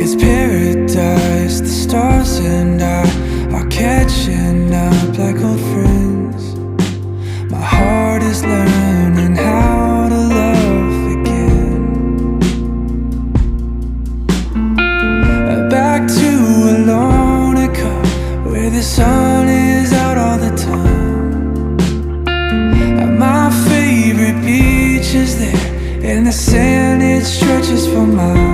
It's paradise, the stars and I are catching up like old friends. My heart is learning how to love again. Back to a lonely car where the sun is out all the time. And my favorite beach is there, and the sand, it stretches for miles.